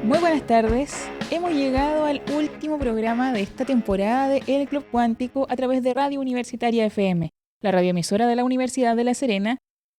Muy buenas tardes. Hemos llegado al último programa de esta temporada de El Club Cuántico a través de Radio Universitaria FM, la radioemisora de la Universidad de La Serena,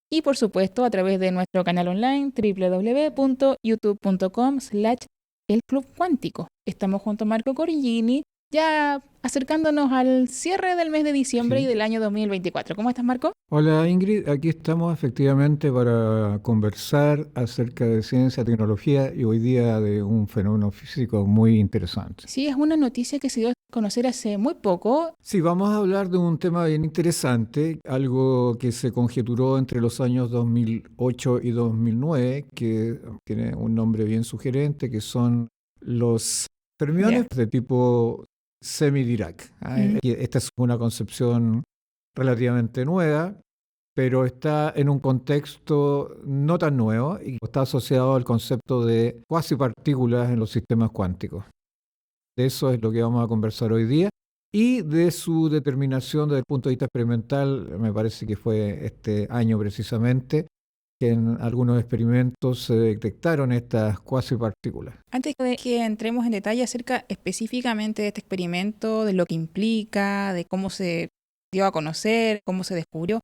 y por supuesto a través de nuestro canal online www.youtube.com/El Club Cuántico. Estamos junto a Marco Corillini, ya acercándonos al cierre del mes de diciembre y Sí. del año 2024. ¿Cómo estás, Marco? Hola Ingrid, aquí estamos efectivamente para conversar acerca de ciencia, tecnología y hoy día de un fenómeno físico muy interesante. Sí, es una noticia que se dio a conocer hace muy poco. Sí, vamos a hablar de un tema bien interesante, algo que se conjeturó entre los años 2008 y 2009, que tiene un nombre bien sugerente, que son los fermiones de tipo semi-Dirac. Esta es una concepción relativamente nueva, pero está en un contexto no tan nuevo y está asociado al concepto de cuasipartículas en los sistemas cuánticos. De eso es lo que vamos a conversar hoy día y de su determinación desde el punto de vista experimental. Me parece que fue este año precisamente que en algunos experimentos se detectaron estas cuasipartículas. Antes de que entremos en detalle acerca específicamente de este experimento, de lo que implica, de cómo se dio a conocer, cómo se descubrió,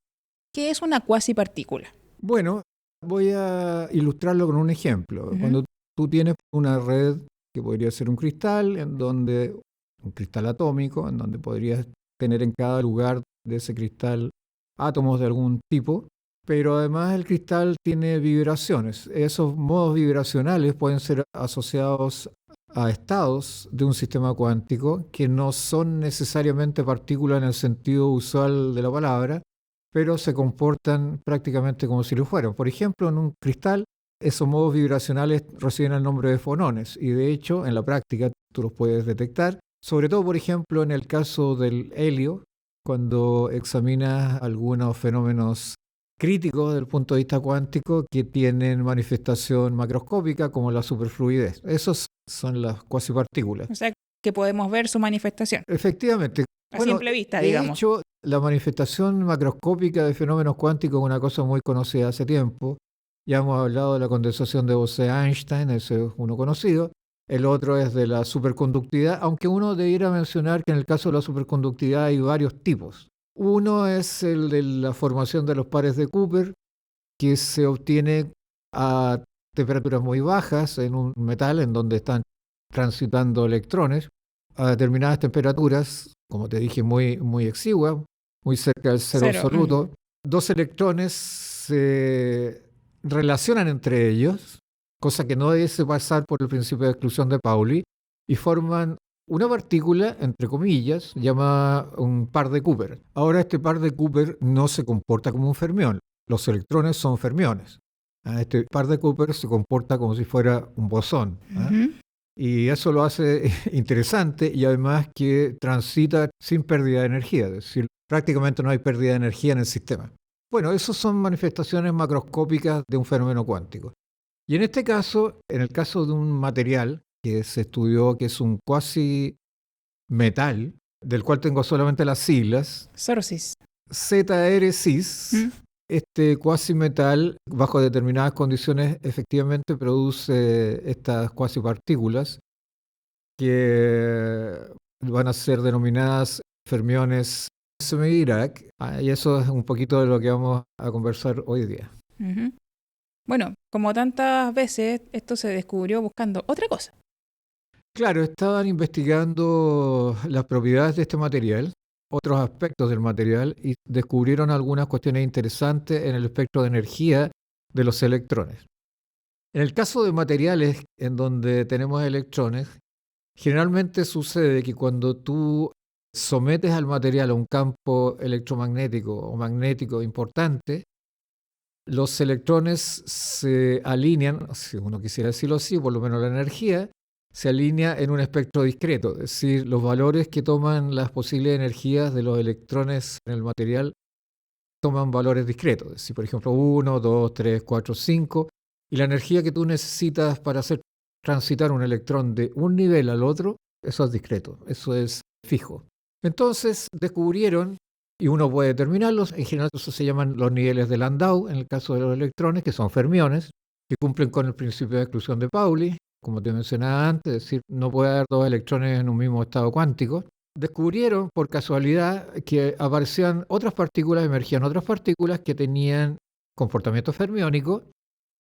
¿qué es una cuasipartícula? Bueno, voy a ilustrarlo con un ejemplo. Cuando tú tienes una red que podría ser un cristal, un cristal atómico, en donde podrías tener en cada lugar de ese cristal átomos de algún tipo, pero además el cristal tiene vibraciones. Esos modos vibracionales pueden ser asociados a estados de un sistema cuántico que no son necesariamente partículas en el sentido usual de la palabra, pero se comportan prácticamente como si lo fueran. Por ejemplo, en un cristal, esos modos vibracionales reciben el nombre de fonones y de hecho en la práctica tú los puedes detectar, sobre todo por ejemplo en el caso del helio, cuando examinas algunos fenómenos críticos desde el punto de vista cuántico que tienen manifestación macroscópica como la superfluidez. Esos son las cuasipartículas. O sea, que podemos ver su manifestación. Efectivamente. A simple vista, de digamos. De hecho, la manifestación macroscópica de fenómenos cuánticos es una cosa muy conocida hace tiempo. Ya hemos hablado de la condensación de Bose-Einstein, ese es uno conocido. El otro es de la superconductividad, aunque uno debiera mencionar que en el caso de la superconductividad hay varios tipos. Uno es el de la formación de los pares de Cooper, que se obtiene a temperaturas muy bajas en un metal en donde están transitando electrones a determinadas temperaturas, como te dije, muy exiguas, muy cerca del cero absoluto. Dos electrones se relacionan entre ellos, cosa que no debe pasar por el principio de exclusión de Pauli, y forman una partícula, entre comillas, llamada un par de Cooper. Ahora este par de Cooper no se comporta como un fermión. Los electrones son fermiones. Este par de Cooper se comporta como si fuera un bosón. Y eso lo hace interesante y además que transita sin pérdida de energía. Es decir, prácticamente no hay pérdida de energía en el sistema. Bueno, esas son manifestaciones macroscópicas de un fenómeno cuántico. Y en este caso, en el caso de un material que se estudió que es un cuasi metal, del cual tengo solamente las siglas, ZRCIS. ZRCIS, este cuasimetal, bajo determinadas condiciones, efectivamente produce estas cuasipartículas que van a ser denominadas fermiones semi-Dirac, y eso es un poquito de lo que vamos a conversar hoy día. Bueno, como tantas veces, esto se descubrió buscando otra cosa. Claro, estaban investigando las propiedades de este material, otros aspectos del material, y descubrieron algunas cuestiones interesantes en el espectro de energía de los electrones. En el caso de materiales en donde tenemos electrones, generalmente sucede que cuando tú sometes al material a un campo electromagnético o magnético importante, los electrones se alinean, si uno quisiera decirlo así, por lo menos la energía, se alinea en un espectro discreto, es decir, los valores que toman las posibles energías de los electrones en el material toman valores discretos, es decir, por ejemplo, 1, 2, 3, 4, 5, y la energía que tú necesitas para hacer transitar un electrón de un nivel al otro, eso es discreto, eso es fijo. Entonces descubrieron, y uno puede determinarlos, en general eso se llaman los niveles de Landau, en el caso de los electrones, que son fermiones, que cumplen con el principio de exclusión de Pauli, como te mencionaba antes, es decir, no puede haber dos electrones en un mismo estado cuántico. Descubrieron por casualidad que aparecían otras partículas, emergían otras partículas que tenían comportamiento fermiónico,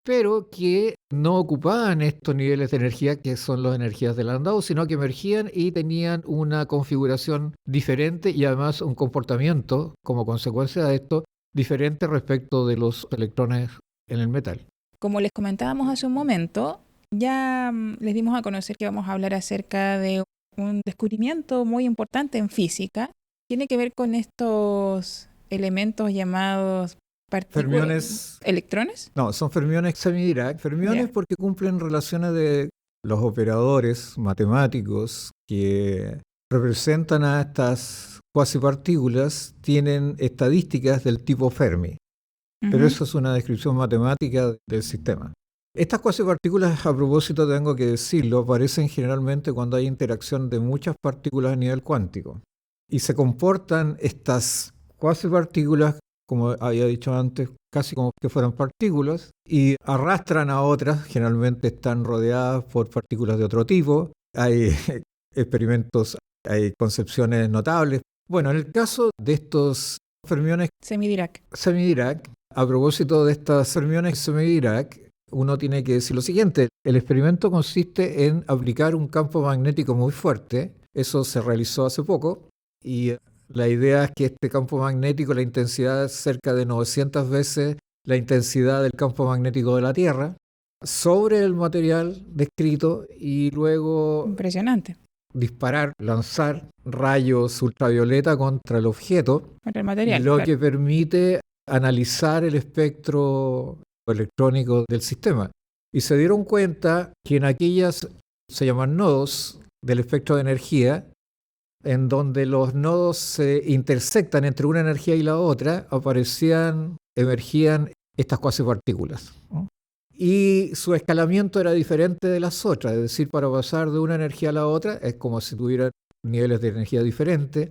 pero que no ocupaban estos niveles de energía que son las energías de Landau, sino que emergían y tenían una configuración diferente y además un comportamiento, como consecuencia de esto, diferente respecto de los electrones en el metal. Como les comentábamos hace un momento, ya les dimos a conocer que vamos a hablar acerca de un descubrimiento muy importante en física. Tiene que ver con estos elementos llamados Fermiones. ¿Electrones? No, son fermiones semi-Dirac. Fermiones porque cumplen relaciones de los operadores matemáticos que representan a estas cuasipartículas, tienen estadísticas del tipo Fermi. Pero eso es una descripción matemática del sistema. Estas cuasipartículas, a propósito tengo que decirlo, aparecen generalmente cuando hay interacción de muchas partículas a nivel cuántico. Y se comportan estas cuasipartículas, como había dicho antes, casi como que fueran partículas, y arrastran a otras, generalmente están rodeadas por partículas de otro tipo. Hay experimentos, hay concepciones notables. Bueno, en el caso de estos fermiones semi-Dirac, a propósito de estas fermiones semi-Dirac, uno tiene que decir lo siguiente: el experimento consiste en aplicar un campo magnético muy fuerte. Eso se realizó hace poco y la idea es que este campo magnético, la intensidad es cerca de 900 veces la intensidad del campo magnético de la Tierra, sobre el material descrito, y luego impresionante, disparar, lanzar rayos ultravioleta contra el objeto, contra el material, lo que permite analizar el espectro electrónico del sistema. Y se dieron cuenta que en aquellas, se llaman nodos del espectro de energía, en donde los nodos se intersectan entre una energía y la otra, emergían estas cuasipartículas, ¿no? Y su escalamiento era diferente de las otras, es decir, para pasar de una energía a la otra, es como si tuvieran niveles de energía diferentes,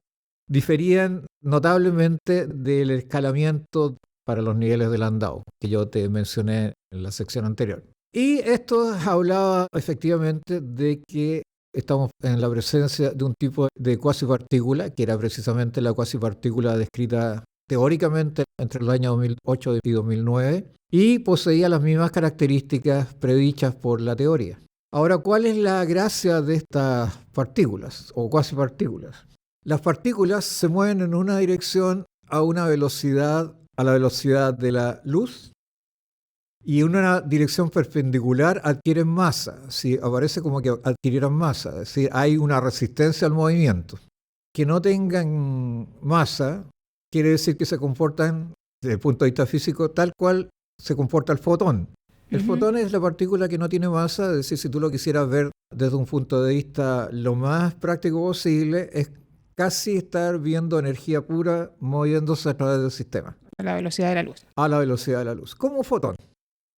diferían notablemente del escalamiento para los niveles de Landau, que yo te mencioné en la sección anterior. Y esto hablaba efectivamente de que estamos en la presencia de un tipo de cuasipartícula, que era precisamente la cuasipartícula descrita teóricamente entre los años 2008 y 2009, y poseía las mismas características predichas por la teoría. Ahora, ¿cuál es la gracia de estas partículas o cuasipartículas? Las partículas se mueven en una dirección a una velocidad, a la velocidad de la luz, y en una dirección perpendicular adquieren masa. ¿Sí? Aparece como que adquirieran masa, es decir, hay una resistencia al movimiento. Que no tengan masa quiere decir que se comportan, desde el punto de vista físico, tal cual se comporta el fotón. El fotón es la partícula que no tiene masa, es decir, si tú lo quisieras ver desde un punto de vista lo más práctico posible, es casi estar viendo energía pura moviéndose a través del sistema. A la velocidad de la luz. A la velocidad de la luz, como un fotón.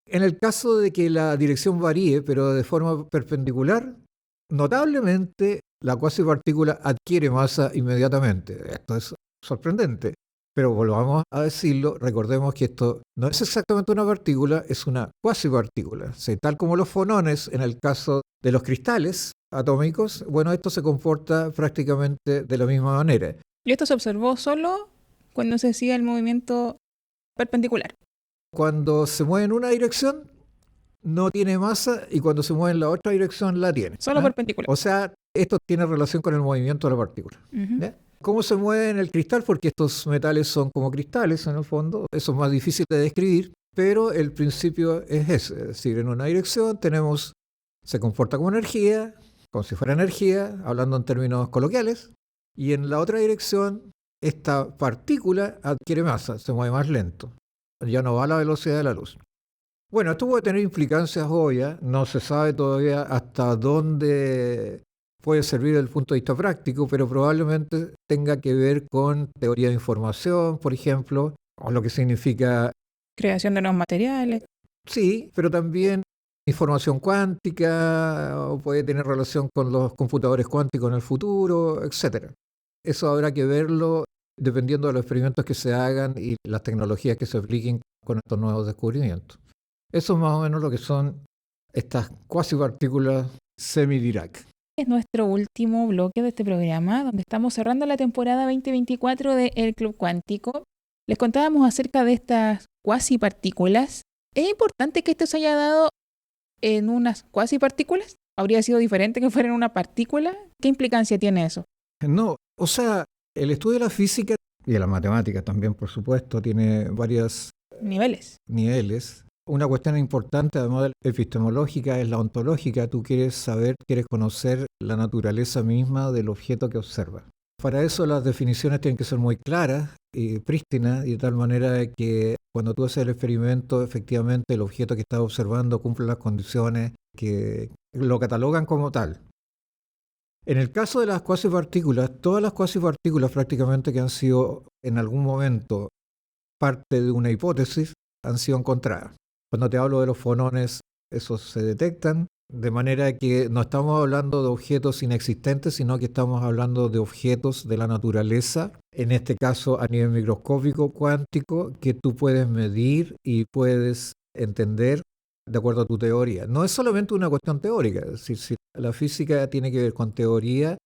En el caso de que la dirección varíe, pero de forma perpendicular, notablemente la cuasipartícula adquiere masa inmediatamente. Esto es sorprendente. Pero volvamos a decirlo, recordemos que esto no es exactamente una partícula, es una cuasipartícula. Tal como los fonones en el caso de los cristales atómicos, bueno, esto se comporta prácticamente de la misma manera. Y esto se observó solo cuando se hacía el movimiento perpendicular. Cuando se mueve en una dirección, no tiene masa, y cuando se mueve en la otra dirección, la tiene. Solo perpendicular. O sea, esto tiene relación con el movimiento de la partícula. ¿Cómo se mueve en el cristal? Porque estos metales son como cristales en el fondo. Eso es más difícil de describir, pero el principio es ese. Es decir, en una dirección se comporta como energía, como si fuera energía, hablando en términos coloquiales, y en la otra dirección esta partícula adquiere masa, se mueve más lento. Ya no va a la velocidad de la luz. Bueno, esto puede tener implicancias obvias, no se sabe todavía hasta dónde puede servir desde el punto de vista práctico, pero probablemente tenga que ver con teoría de información, por ejemplo, o lo que significa creación de nuevos materiales. Sí, pero también información cuántica, o puede tener relación con los computadores cuánticos en el futuro, etc. Eso habrá que verlo dependiendo de los experimentos que se hagan y las tecnologías que se apliquen con estos nuevos descubrimientos. Eso es más o menos lo que son estas cuasipartículas semi-Dirac. Es nuestro último bloque de este programa, donde estamos cerrando la temporada 2024 de El Club Cuántico. Les contábamos acerca de estas cuasipartículas. ¿Es importante que esto se haya dado en unas cuasipartículas? ¿Habría sido diferente que fuera en una partícula? ¿Qué implicancia tiene eso? No, o sea, el estudio de la física y de la matemática también, por supuesto, tiene varios Niveles. niveles. Una cuestión importante, además de la epistemológica, es la ontológica. Tú quieres saber, quieres conocer la naturaleza misma del objeto que observas. Para eso las definiciones tienen que ser muy claras y prístinas, y de tal manera que cuando tú haces el experimento, efectivamente el objeto que estás observando cumple las condiciones que lo catalogan como tal. En el caso de las cuasipartículas, todas las cuasipartículas prácticamente que han sido en algún momento parte de una hipótesis han sido encontradas. Cuando te hablo de los fonones, esos se detectan, de manera que no estamos hablando de objetos inexistentes, sino que estamos hablando de objetos de la naturaleza, en este caso a nivel microscópico, cuántico, que tú puedes medir y puedes entender de acuerdo a tu teoría. No es solamente una cuestión teórica, es decir, si la física tiene que ver con teoría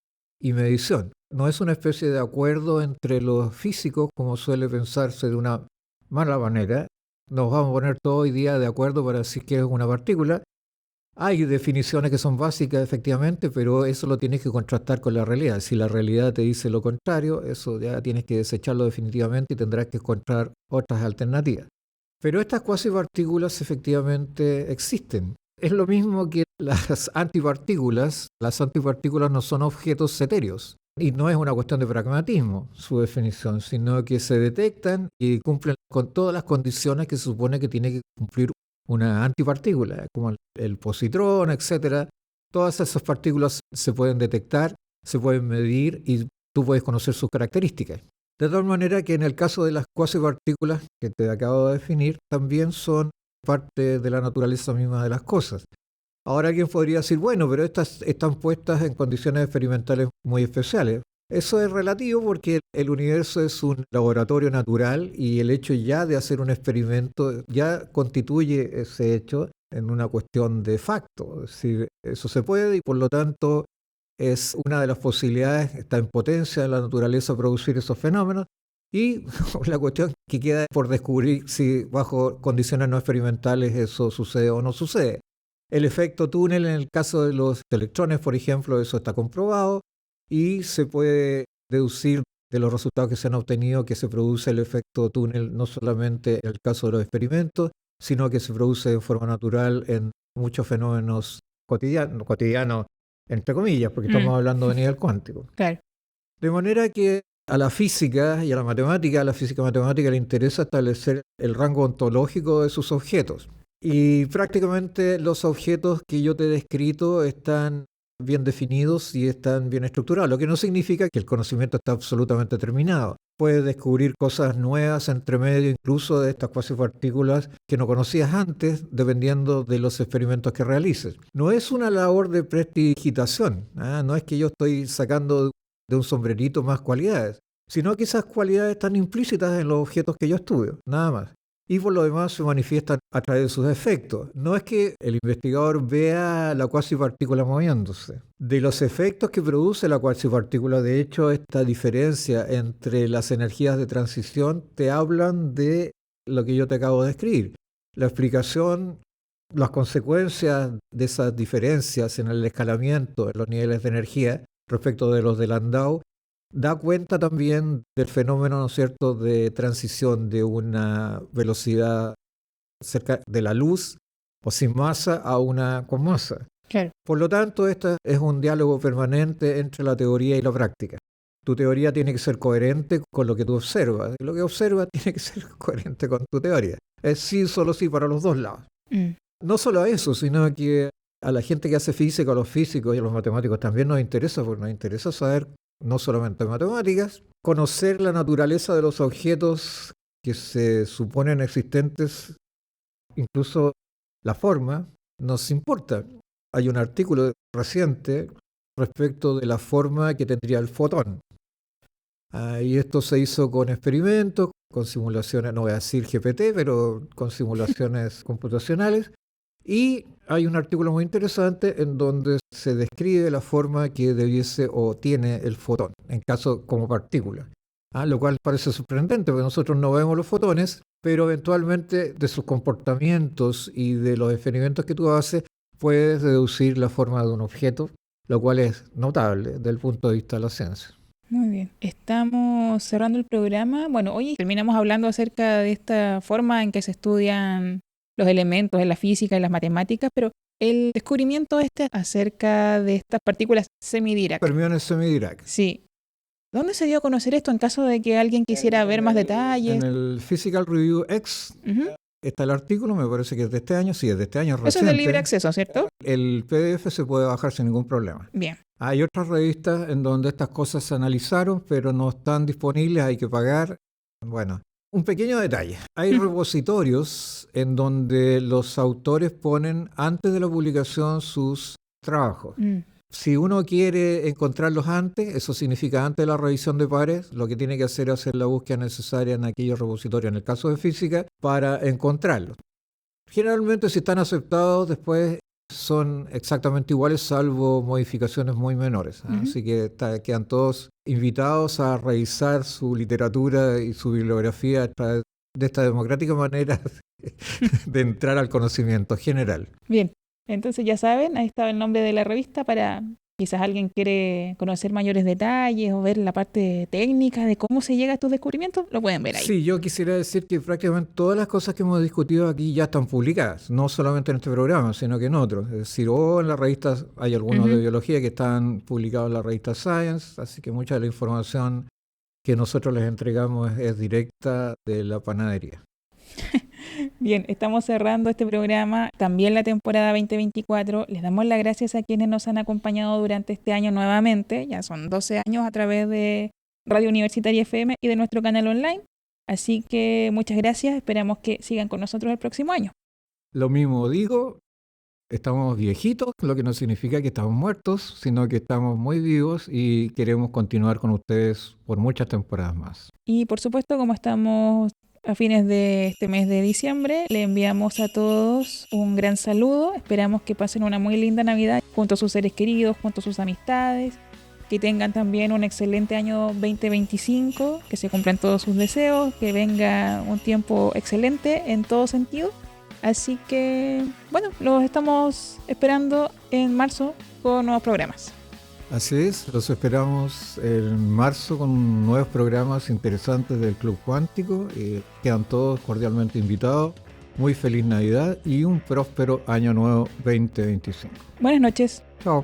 y medición. No es una especie de acuerdo entre los físicos, como suele pensarse de una mala manera. Nos vamos a poner todo hoy día de acuerdo para decir que es una partícula. Hay definiciones que son básicas, efectivamente, pero eso lo tienes que contrastar con la realidad. Si la realidad te dice lo contrario, eso ya tienes que desecharlo definitivamente y tendrás que encontrar otras alternativas. Pero estas cuasipartículas efectivamente existen. Es lo mismo que las antipartículas. Las antipartículas no son objetos etéreos. Y no es una cuestión de pragmatismo su definición, sino que se detectan y cumplen con todas las condiciones que se supone que tiene que cumplir una antipartícula, como el positrón, etc. Todas esas partículas se pueden detectar, se pueden medir y tú puedes conocer sus características. De tal manera que en el caso de las cuasipartículas que te acabo de definir, también son parte de la naturaleza misma de las cosas. Ahora alguien podría decir, bueno, pero estas están puestas en condiciones experimentales muy especiales. Eso es relativo porque el universo es un laboratorio natural y el hecho ya de hacer un experimento ya constituye ese hecho en una cuestión de facto. Es decir, eso se puede y por lo tanto es una de las posibilidades, está en potencia en la naturaleza producir esos fenómenos. Y la cuestión que queda por descubrir si bajo condiciones no experimentales eso sucede o no sucede. El efecto túnel en el caso de los electrones, por ejemplo, eso está comprobado y se puede deducir de los resultados que se han obtenido que se produce el efecto túnel no solamente en el caso de los experimentos, sino que se produce de forma natural en muchos fenómenos cotidianos entre comillas, porque estamos hablando de nivel cuántico. Claro. De manera que a la física y a la física matemática le interesa establecer el rango ontológico de sus objetos. Y prácticamente los objetos que yo te he descrito están bien definidos y están bien estructurados, lo que no significa que el conocimiento está absolutamente terminado. Puedes descubrir cosas nuevas entre medio, incluso de estas cuasipartículas que no conocías antes, dependiendo de los experimentos que realices. No es una labor de prestidigitación, no es que yo estoy sacando de un sombrerito más cualidades, sino que esas cualidades están implícitas en los objetos que yo estudio, nada más. Y por lo demás se manifiestan a través de sus efectos. No es que el investigador vea la cuasipartícula moviéndose. De los efectos que produce la cuasipartícula, de hecho, esta diferencia entre las energías de transición te hablan de lo que yo te acabo de describir. La explicación, las consecuencias de esas diferencias en el escalamiento, en los niveles de energía respecto de los de Landau, da cuenta también del fenómeno, ¿no es cierto?, de transición de una velocidad cerca de la luz o sin masa a una con masa. Claro. Por lo tanto, esto es un diálogo permanente entre la teoría y la práctica. Tu teoría tiene que ser coherente con lo que tú observas. Y lo que observas tiene que ser coherente con tu teoría. Es sí, solo sí para los dos lados. No solo a eso, sino que a la gente que hace física, a los físicos y a los matemáticos también nos interesa, porque nos interesa saber no solamente matemáticas, conocer la naturaleza de los objetos que se suponen existentes, incluso la forma, nos importa. Hay un artículo reciente respecto de la forma que tendría el fotón. Y esto se hizo con experimentos, con simulaciones, no voy a decir GPT, pero con simulaciones computacionales. Y hay un artículo muy interesante en donde se describe la forma que debiese o tiene el fotón, en caso como partícula. Lo cual parece sorprendente, porque nosotros no vemos los fotones, pero eventualmente de sus comportamientos y de los experimentos que tú haces, puedes deducir la forma de un objeto, lo cual es notable desde el punto de vista de la ciencia. Muy bien. Estamos cerrando el programa. Bueno, hoy terminamos hablando acerca de esta forma en que se estudian los elementos en la física y las matemáticas, pero el descubrimiento acerca de estas partículas semidirac. Fermiones semidirac. Sí. ¿Dónde se dio a conocer esto en caso de que alguien quisiera ver más detalles? En el Physical Review X está el artículo, me parece que es de este año, sí, es de este año reciente. Eso es de libre acceso, ¿cierto? El PDF se puede bajar sin ningún problema. Bien. Hay otras revistas en donde estas cosas se analizaron, pero no están disponibles, hay que pagar. Bueno, un pequeño detalle. Hay repositorios en donde los autores ponen antes de la publicación sus trabajos. Si uno quiere encontrarlos antes, eso significa antes de la revisión de pares, lo que tiene que hacer es hacer la búsqueda necesaria en aquellos repositorios, en el caso de física, para encontrarlos. Generalmente, si están aceptados, después son exactamente iguales, salvo modificaciones muy menores. Así que quedan todos invitados a revisar su literatura y su bibliografía a través de esta democrática manera de entrar al conocimiento general. Bien. Entonces ya saben, ahí estaba el nombre de la revista para quizás alguien quiere conocer mayores detalles o ver la parte técnica de cómo se llega a estos descubrimientos, lo pueden ver ahí. Sí, yo quisiera decir que prácticamente todas las cosas que hemos discutido aquí ya están publicadas, no solamente en este programa, sino que en otros. Es decir, en las revistas hay algunos de biología que están publicados en la revista Science, así que mucha de la información que nosotros les entregamos es directa de la panadería. Bien, estamos cerrando este programa, también la temporada 2024. Les damos las gracias a quienes nos han acompañado durante este año nuevamente. Ya son 12 años a través de Radio Universitaria FM y de nuestro canal online. Así que muchas gracias. Esperamos que sigan con nosotros el próximo año. Lo mismo digo, estamos viejitos, lo que no significa que estamos muertos, sino que estamos muy vivos y queremos continuar con ustedes por muchas temporadas más. Y por supuesto, como estamos a fines de este mes de diciembre, le enviamos a todos un gran saludo. Esperamos que pasen una muy linda Navidad junto a sus seres queridos, junto a sus amistades, que tengan también un excelente año 2025, que se cumplan todos sus deseos, que venga un tiempo excelente en todo sentido. Así que, bueno, los estamos esperando en marzo con nuevos programas. Así es, los esperamos en marzo con nuevos programas interesantes del Club Cuántico. Quedan todos cordialmente invitados. Muy feliz Navidad y un próspero año nuevo 2025. Buenas noches. Chao.